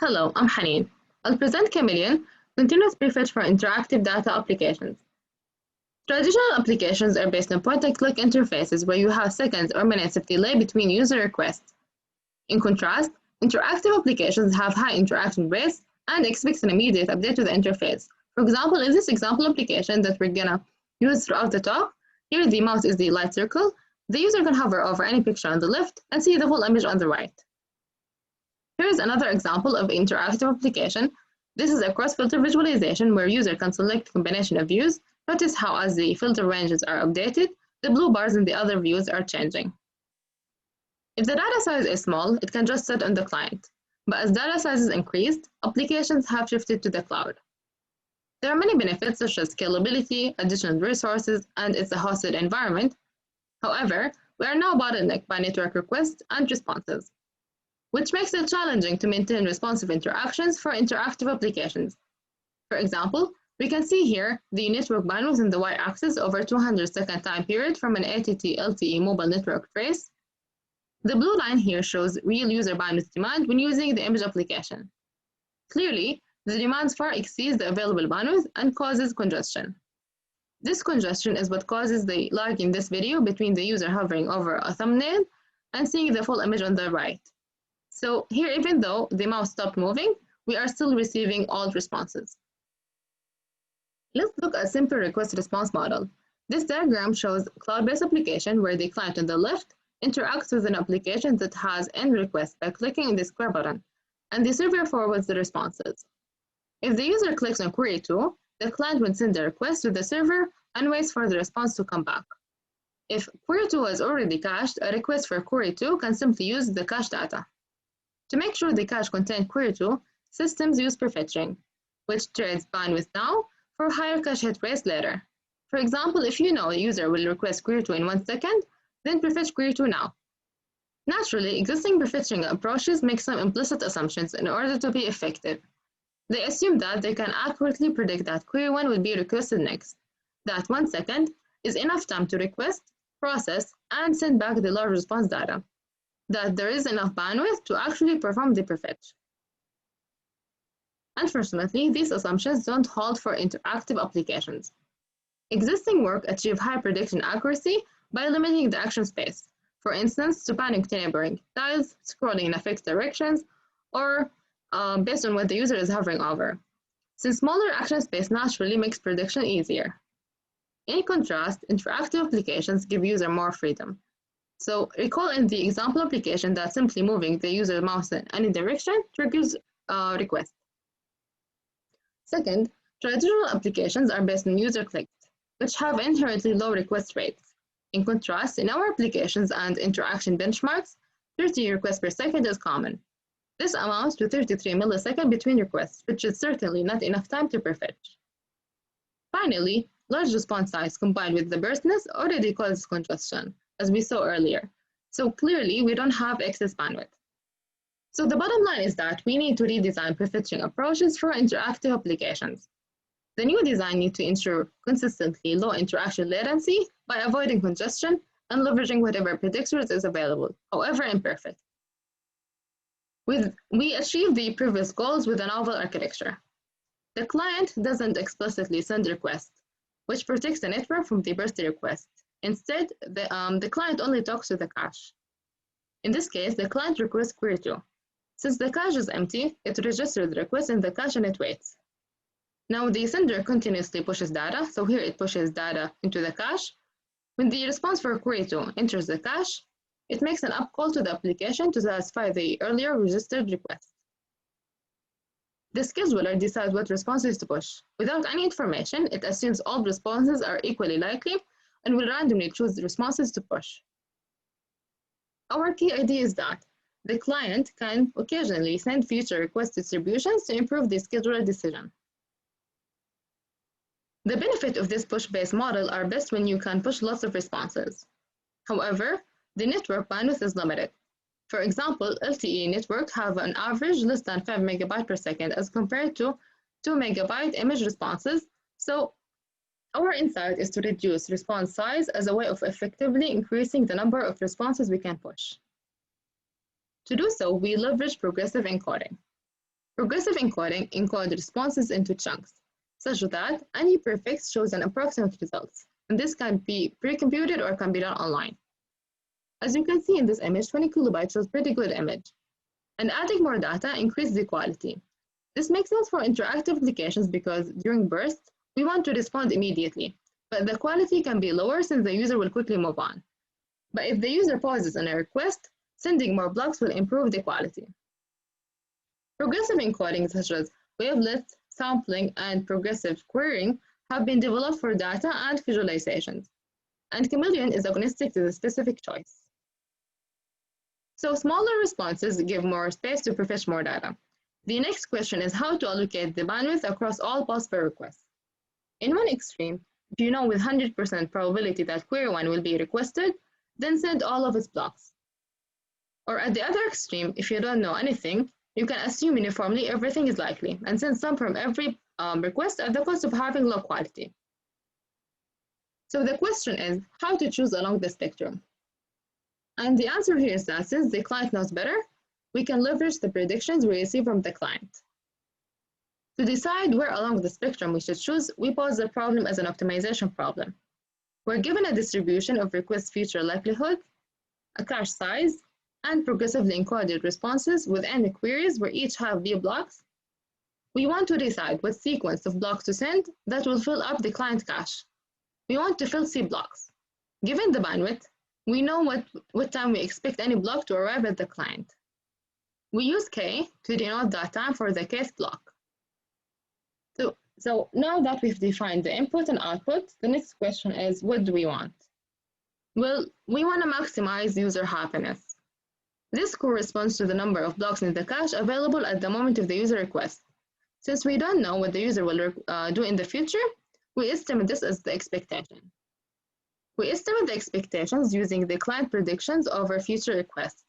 Hello, I'm Haneen. I'll present Khameleon, continuous prefetch for interactive data applications. Traditional applications are based on point-and-click interfaces where you have seconds or minutes of delay between user requests. In contrast, interactive applications have high interaction rates and expect an immediate update to the interface. For example, in this example application that we're gonna use throughout the talk, here the mouse is the light circle. The user can hover over any picture on the left and see the full image on the right. Here is another example of interactive application. This is a cross-filter visualization where user can select a combination of views. Notice how as the filter ranges are updated, the blue bars in the other views are changing. If the data size is small, it can just sit on the client. But as data sizes increased, applications have shifted to the cloud. There are many benefits such as scalability, additional resources, and it's a hosted environment. However, we are now bottlenecked by network requests and responses, which makes it challenging to maintain responsive interactions for interactive applications. For example, we can see here the network bandwidth in the y-axis over 200-second time period from an ATT LTE mobile network trace. The blue line here shows real user bandwidth demand when using the image application. Clearly, the demand far exceeds the available bandwidth and causes congestion. This congestion is what causes the lag in this video between the user hovering over a thumbnail and seeing the full image on the right. So here, even though the mouse stopped moving, we are still receiving all responses. Let's look at a simple request response model. This diagram shows a cloud-based application where the client on the left interacts with an application that has end request by clicking on the square button, and the server forwards the responses. If the user clicks on query to, the client will send the request to the server and waits for the response to come back. If query to is already cached, a request for query to can simply use the cache data. To make sure the cache contains query to, systems use prefetching, which trades bandwidth now for higher cache hit rates later. For example, if you know a user will request query to in 1 second, then prefetch query to now. Naturally, existing prefetching approaches make some implicit assumptions in order to be effective. They assume that they can accurately predict that query 1 will be requested next, that 1 second is enough time to request, process, and send back the large response data, that there is enough bandwidth to actually perform the prefetch. Unfortunately, these assumptions don't hold for interactive applications. Existing work achieves high prediction accuracy by limiting the action space, for instance, to panic to neighboring tiles, scrolling in a fixed directions, or based on what the user is hovering over, since smaller action space naturally makes prediction easier. In contrast, interactive applications give user more freedom. So recall in the example application that simply moving the user mouse in any direction triggers a request. Second, traditional applications are based on user clicks, which have inherently low request rates. In contrast, in our applications and interaction benchmarks, 30 requests per second is common. This amounts to 33 milliseconds between requests, which is certainly not enough time to prefetch. Finally, large response size combined with the burstness already causes congestion, as we saw earlier. So clearly, we don't have excess bandwidth. So the bottom line is that we need to redesign prefetching approaches for interactive applications. The new design needs to ensure consistently low interaction latency by avoiding congestion and leveraging whatever predictors is available, however imperfect. We achieve the previous goals with a novel architecture. The client doesn't explicitly send requests, which protects the network from the bursty request. Instead, the client only talks to the cache. In this case, the client requests query to. Since the cache is empty, it registers the request in the cache and it waits. Now the sender continuously pushes data, so here it pushes data into the cache. When the response for query to enters the cache, it makes an up call to the application to satisfy the earlier registered request. The scheduler decides what responses to push. Without any information, it assumes all responses are equally likely and will randomly choose the responses to push. Our key idea is that the client can occasionally send future request distributions to improve the scheduler decision. The benefit of this push-based model are best when you can push lots of responses. However, the network bandwidth is limited. For example, LTE networks have an average less than 5 megabytes per second as compared to 2 megabyte image responses. So our insight is to reduce response size as a way of effectively increasing the number of responses we can push. To do so, we leverage progressive encoding. Progressive encoding encodes responses into chunks, such that any prefix shows an approximate result, and this can be pre-computed or can be done online. As you can see in this image, 20 kilobytes shows pretty good image, and adding more data increases the quality. This makes sense for interactive applications because during bursts, we want to respond immediately, but the quality can be lower since the user will quickly move on. But if the user pauses on a request, sending more blocks will improve the quality. Progressive encoding such as wavelets, sampling, and progressive querying have been developed for data and visualizations, and Khameleon is agnostic to the specific choice. So smaller responses give more space to prefetch more data. The next question is how to allocate the bandwidth across all possible requests. In one extreme, if you know with 100% probability that query 1 will be requested, then send all of its blocks. Or at the other extreme, if you don't know anything, you can assume uniformly everything is likely and send some from every request at the cost of having low quality. So the question is how to choose along the spectrum. And the answer here is that since the client knows better, we can leverage the predictions we receive from the client. To decide where along the spectrum we should choose, we pose the problem as an optimization problem. We're given a distribution of request feature likelihood, a cache size, and progressively encoded responses within the queries where each have V blocks. We want to decide what sequence of blocks to send that will fill up the client cache. We want to fill C blocks. Given the bandwidth, we know what time we expect any block to arrive at the client. We use K to denote that time for the kth block. So now that we've defined the input and output, the next question is, what do we want? Well, we want to maximize user happiness. This corresponds to the number of blocks in the cache available at the moment of the user request. Since we don't know what the user will do in the future, we estimate this as the expectation. We estimate the expectations using the client predictions over future requests.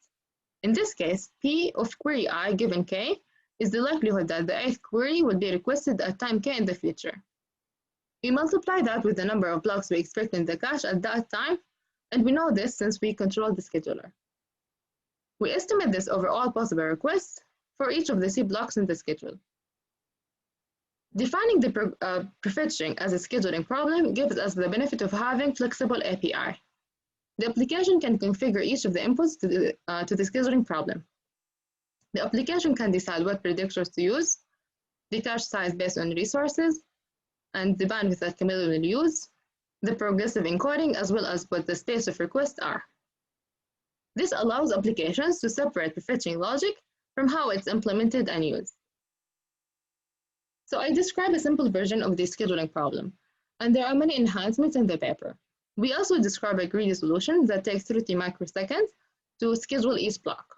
In this case, P of query I given K is the likelihood that the 8th query will be requested at time K in the future. We multiply that with the number of blocks we expect in the cache at that time, and we know this since we control the scheduler. We estimate this over all possible requests for each of the C blocks in the schedule. Defining the prefetching as a scheduling problem gives us the benefit of having flexible API. The application can configure each of the inputs to the scheduling problem. The application can decide what predictors to use, the cache size based on resources, and the bandwidth that Khameleon will use, the progressive encoding, as well as what the space of requests are. This allows applications to separate prefetching logic from how it's implemented and used. So I describe a simple version of the scheduling problem, and there are many enhancements in the paper. We also describe a greedy solution that takes 30 microseconds to schedule each block.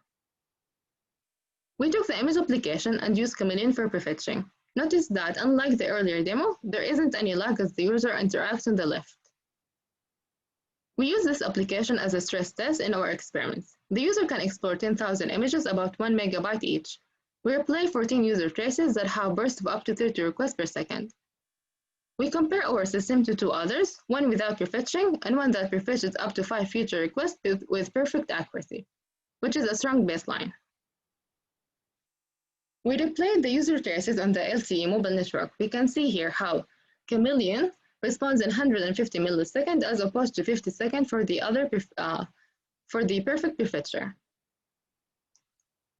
We took the image application and used Khameleon for prefetching. Notice that unlike the earlier demo, there isn't any lag as the user interacts on the left. We use this application as a stress test in our experiments. The user can explore 10,000 images about 1 megabyte each. We replay 14 user traces that have bursts of up to 30 requests per second. We compare our system to 2 others, one without prefetching and one that prefetches up to 5 future requests with perfect accuracy, which is a strong baseline. We replayed the user traces on the LTE mobile network. We can see here how Khameleon responds in 150 milliseconds as opposed to 50 seconds for the perfect prefetcher.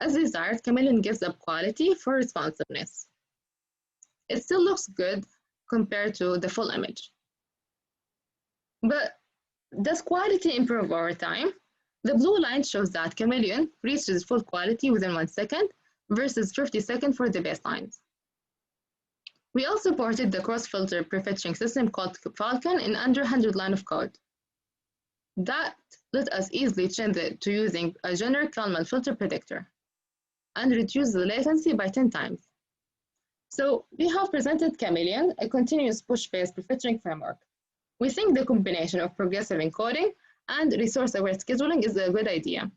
As desired, Khameleon gives up quality for responsiveness. It still looks good compared to the full image. But does quality improve over time? The blue line shows that Khameleon reaches full quality within 1 second versus 50 seconds for the baselines. We also ported the cross-filter prefetching system called Falcon in under 100 lines of code. That let us easily change it to using a generic Kalman filter predictor and reduce the latency by 10 times. So we have presented Khameleon, a continuous push-based prefetching framework. We think the combination of progressive encoding and resource-aware scheduling is a good idea,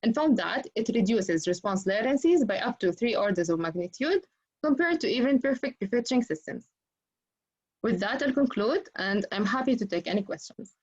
and found that it reduces response latencies by up to 3 orders of magnitude compared to even perfect prefetching systems. With that, I'll conclude, and I'm happy to take any questions.